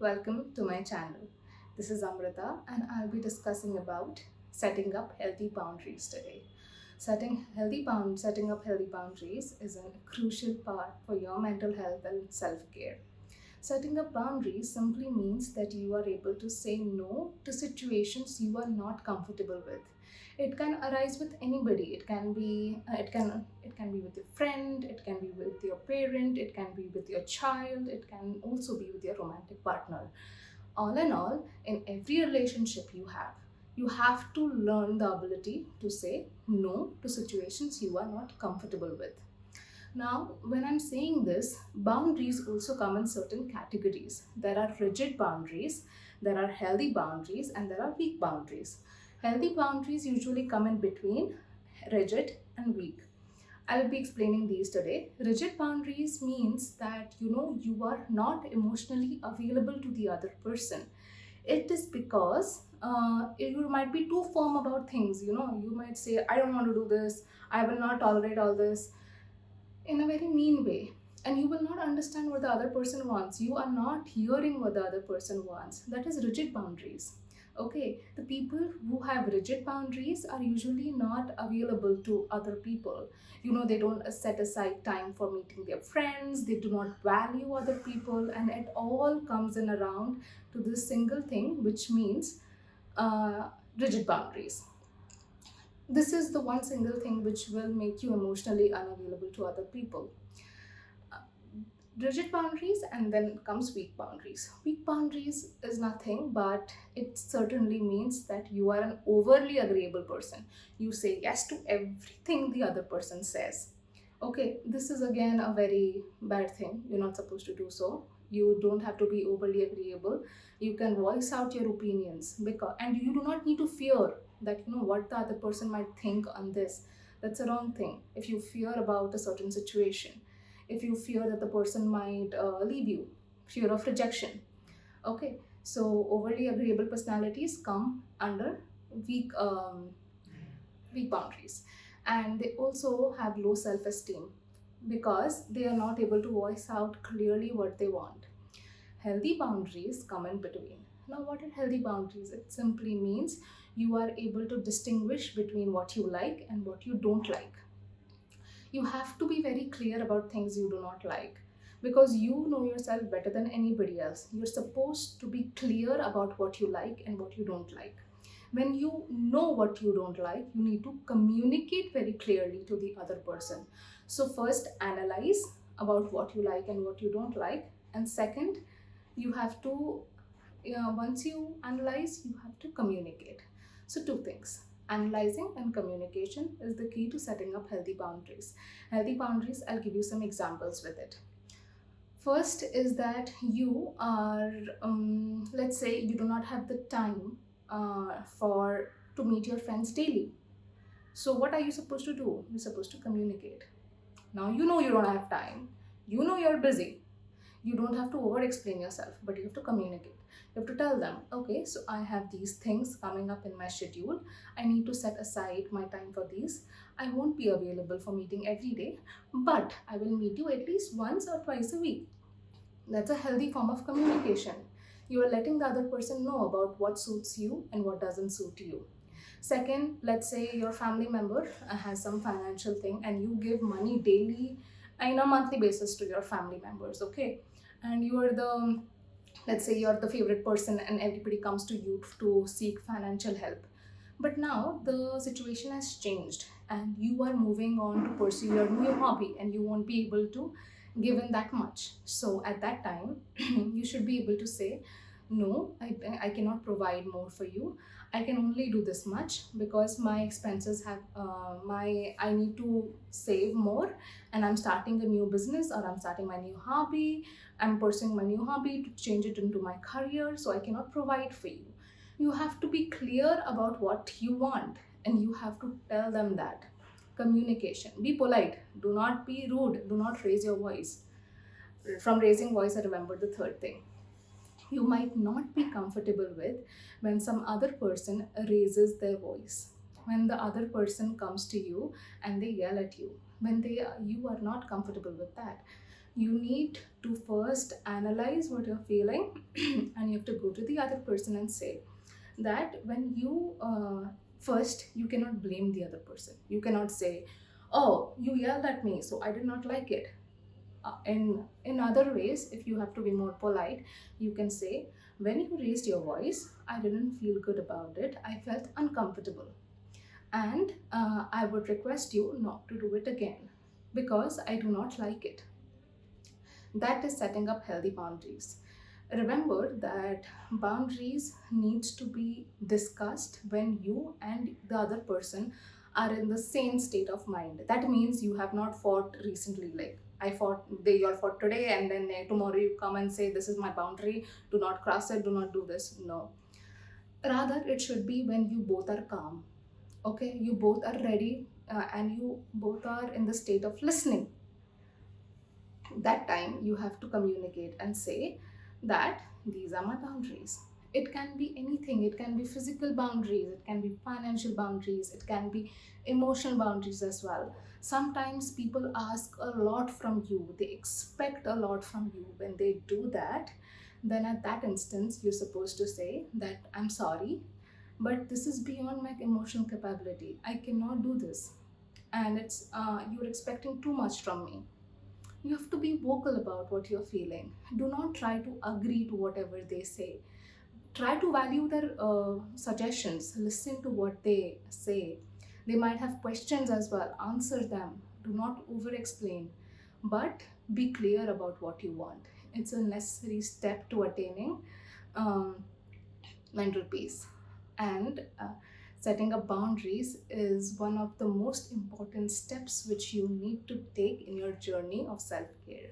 welcome to my channel. This is Amrita and I'll be discussing about setting up healthy boundaries today. Setting up healthy boundaries is a crucial part for your mental health and self-care. Setting up boundaries simply means that you are able to say no to situations you are not comfortable with. It can arise with anybody. It can be with your friend, it can be with your parent, it can be with your child, it can also be with your romantic partner. All in all, in every relationship you have to learn the ability to say no to situations you are not comfortable with. Now, when I'm saying this, boundaries also come in certain categories. There are rigid boundaries, there are healthy boundaries, and there are weak boundaries. Healthy boundaries usually come in between rigid and weak. I'll be explaining these today. Rigid boundaries means that you are not emotionally available to the other person. It is because you might be too firm about things. You might say, I don't want to do this, I will not tolerate all this, in a very mean way, and you will not understand what the other person wants. You are not hearing what the other person wants. That is rigid boundaries. Okay, the people who have rigid boundaries are usually not available to other people. They don't set aside time for meeting their friends, they do not value other people, and it all comes in around to this single thing, which means uh, rigid boundaries. This is the one single thing which will make you emotionally unavailable to other people. Uh, Rigid boundaries, and then comes weak boundaries. Weak boundaries is nothing but it certainly means that you are an overly agreeable person. You say yes to everything the other person says. Okay, this is again a very bad thing. You're not supposed to do so. You don't have to be overly agreeable. You can voice out your opinions, and you do not need to fear that what the other person might think on this. That's a wrong thing. If you fear about a certain situation, if you fear that the person might leave you, fear of rejection. Okay, so overly agreeable personalities come under weak weak boundaries, and they also have low self-esteem because they are not able to voice out clearly what they want. Healthy boundaries come in between. Now, what are healthy boundaries? It simply means you are able to distinguish between what you like and what you don't like. You have to be very clear about things you do not like, because you know yourself better than anybody else. You're supposed to be clear about what you like and what you don't like. When you know what you don't like, you need to communicate very clearly to the other person. So first, analyze about what you like and what you don't like, and second, you have to once you analyze, you have to communicate. So two things, analyzing and communication is the key to setting up healthy boundaries. Healthy boundaries, I'll give you some examples with it. First is that you are let's say you do not have the time for to meet your friends daily. So what are you supposed to do? You're supposed to communicate. Now you don't have time, you're busy. You don't have to over explain yourself, but you have to communicate. You have to tell them, okay, so I have these things coming up in my schedule. I need to set aside my time for these. I won't be available for meeting every day, but I will meet you at least once or twice a week. That's a healthy form of communication. You are letting the other person know about what suits you and what doesn't suit you. Second, let's say your family member has some financial thing and you give money daily in a monthly basis to your family members, okay? And you are the, let's say you're the favorite person and everybody comes to you to seek financial help. But now the situation has changed and you are moving on to pursue your new hobby and you won't be able to give in that much. So at that time, you should be able to say, no, I cannot provide more for you. I can only do this much because my expenses have I need to save more, and I'm starting a new business or I'm starting my new hobby. I'm pursuing my new hobby to change it into my career, so I cannot provide for you. You have to be clear about what you want and you have to tell them that. Communication. Be polite. Do not be rude. Do not raise your voice. From raising voice, I remember the third thing. You might not be comfortable with when some other person raises their voice. When the other person comes to you and they yell at you. You are not comfortable with that. You need to first analyze what you're feeling and you have to go to the other person and say that when you first, you cannot blame the other person. You cannot say, oh, you yelled at me so I did not like it. In other ways, if you have to be more polite, you can say, when you raised your voice, I didn't feel good about it, I felt uncomfortable, and I would request you not to do it again because I do not like it. That is setting up healthy boundaries. Remember that boundaries needs to be discussed when you and the other person are in the same state of mind. That means you have not fought recently, like I fought, they all fought today, and then tomorrow you come and say this is my boundary, do not cross it, do not do this. No, rather it should be when you both are calm. Okay, you both are ready, and you both are in the state of listening. That time you have to communicate and say that these are my boundaries. It can be anything, it can be physical boundaries, it can be financial boundaries, it can be emotional boundaries as well. Sometimes people ask a lot from you, they expect a lot from you. When they do that, then at that instance you're supposed to say that I'm sorry, but this is beyond my emotional capability, I cannot do this, and it's you're expecting too much from me. You have to be vocal about what you're feeling. Do not try to agree to whatever they say. Try to value their suggestions. Listen to what they say. They might have questions as well. Answer them. Do not over explain. But be clear about what you want. It's a necessary step to attaining um, mental peace. And setting up boundaries is one of the most important steps which you need to take in your journey of self care.